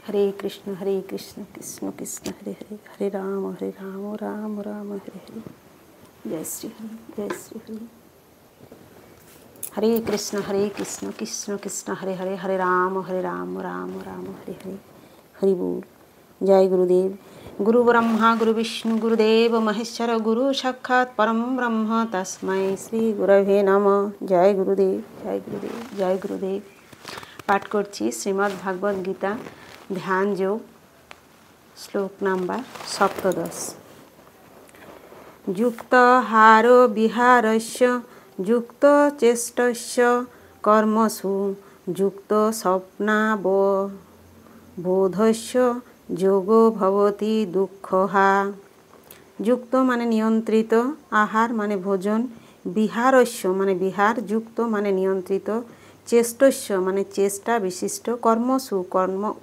हरे कृष्ण कृष्ण कृष्ण हरे हरे, हरे राम राम राम हरे हरे। जय श्री हरि, जय श्री हरि। हरे कृष्ण कृष्ण कृष्ण हरे हरे, हरे राम राम राम हरे हरे। हरि बोल। जय गुरुदेव। गुरु ब्रह्मा गुरु विष्णु गुरुदेव महेश्वर, गुरु साक्षात् परम ब्रह्म तस्मै श्री गुरवे नमः। जय गुरुदेव, जय गुरुदेव, जय गुरुदेव। पाठ करছি श्रीमद् भागवत गीता ध्यान योग, श्लोक नंबर 17। युक्ताहारो विहारस्य युक्तचेष्टस्य कर्मसु युक्तस्वप्नावबोधस्य যোগো ভবতি দুঃখহা। যুক্ত মানে নিয়ন্ত্রিত, আহার মানে ভোজন, বিহারস্য মানে বিহার, যুক্ত মানে নিয়ন্ত্রিত, চেষ্টস্য মানে চেষ্টা বিশিষ্ট, কর্মসু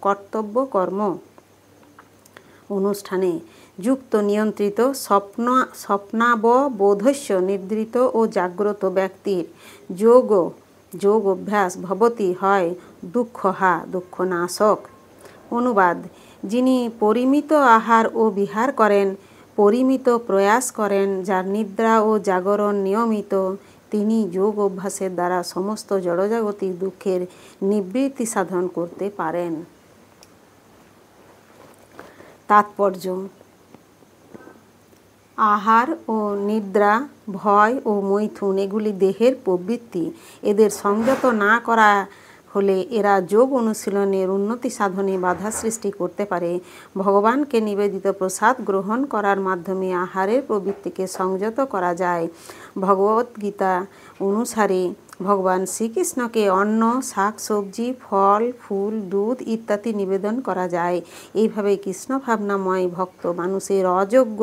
কর্তব্য কর্ম অনুষ্ঠানে, যুক্ত নিয়ন্ত্রিত, স্বপ্নাববোধস্য নিদ্রিত ও জাগ্রত ব্যক্তির, যোগ অভ্যাস, ভবতি হয়, দুঃখহা দুঃখনাশক। অনুবাদ: যিনি পরিমিত আহার ও বিহার করেন, পরিমিত প্রয়াস করেন, যার নিদ্রা ও জাগরণ নিয়মিত, তিনি যোগ অভ্যাসের দ্বারা সমস্ত জড়জাগতিক দুঃখের নিবৃত্তি সাধন করতে পারেন। তাৎপর্য: আহার ও নিদ্রা, ভয় ও মৈথুন এগুলি দেহের প্রবৃত্তি। এদের সংযত না করা হলে এরা যোগ অনুশীলনের উন্নতি সাধনে বাধা সৃষ্টি করতে পারে। ভগবানকে নিবেদিত প্রসাদ গ্রহণ করার মাধ্যমে আহারের প্রবৃত্তিকে সংযত করা যায়। ভগবদ্গীতা অনুসারে ভগবান শ্রীকৃষ্ণকে অন্ন, শাক সবজি, ফল ফুল, দুধ ইত্যাদি নিবেদন করা যায়। এইভাবে কৃষ্ণ ভাবনাময় ভক্ত মানুষের অযোগ্য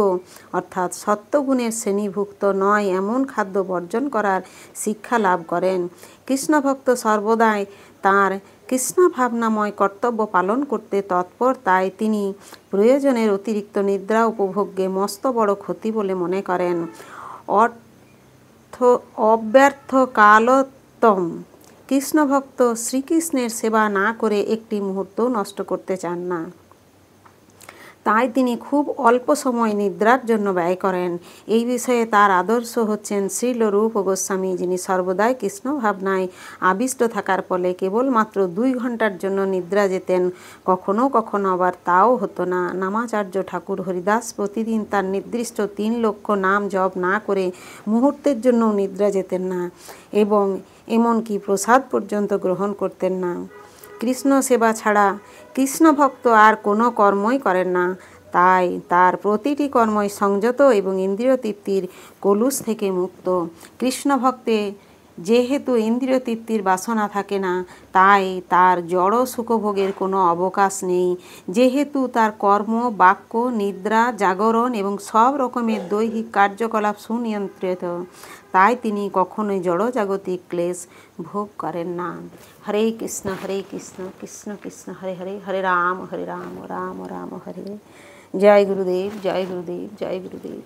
অর্থাৎ সত্ত্বগুণের শ্রেণীভুক্ত নয় এমন খাদ্য বর্জন করার শিক্ষা লাভ করেন। কৃষ্ণভক্ত সর্বদাই তাঁর কৃষ্ণ ভাবনাময় কর্তব্য পালন করতে তৎপর, তাই তিনি প্রয়োজনের অতিরিক্ত নিদ্রা উপভোগকে মস্ত বড় ক্ষতি বলে মনে করেন। অব্যর্থ কালোত্তম কৃষ্ণভক্ত শ্রীকৃষ্ণের সেবা না করে একটি মুহূর্ত নষ্ট করতে চান না, তাই তিনি খুব অল্প সময় নিদ্রার জন্য ব্যয় করেন। এই বিষয়ে তার আদর্শ হচ্ছেন শ্রীল রূপ গোস্বামী, যিনি সর্বদাই কৃষ্ণ ভাবনায় আবিষ্ট থাকার ফলে কেবলমাত্র 2 ঘন্টার জন্য নিদ্রা যেতেন, কখনো কখনো আবার তাও হতো না। নামাচার্য ঠাকুর হরিদাস প্রতিদিন তার নির্দিষ্ট 3 লক্ষ নাম জপ না করে মুহূর্তের জন্যও নিদ্রা যেতেন না এবং এমনকি প্রসাদ পর্যন্ত গ্রহণ করতেন না। কৃষ্ণ সেবা ছাড়া কৃষ্ণভক্ত আর কোনো কর্মই করেন না, তাই তার প্রতিটি কর্মই সংযত এবং ইন্দ্রিয় তৃপ্তির কলুষ থেকে মুক্ত। কৃষ্ণভক্তে যেহেতু ইন্দ্রিয় তৃপ্তির বাসনা থাকে না, তাই তার জড় সুখভোগের কোনো অবকাশ নেই। যেহেতু তার কর্ম, বাক্য, নিদ্রা, জাগরণ এবং সব রকমের দৈহিক কার্যকলাপ সুনিয়ন্ত্রিত, তাই তিনি কখনোই জড়জাগতিক ক্লেশ ভোগ করেন না। হরে কৃষ্ণ কৃষ্ণ কৃষ্ণ হরে হরে, হরে রাম রাম রাম হরে। জয় গুরুদেব, জয় গুরুদেব, জয় গুরুদেব।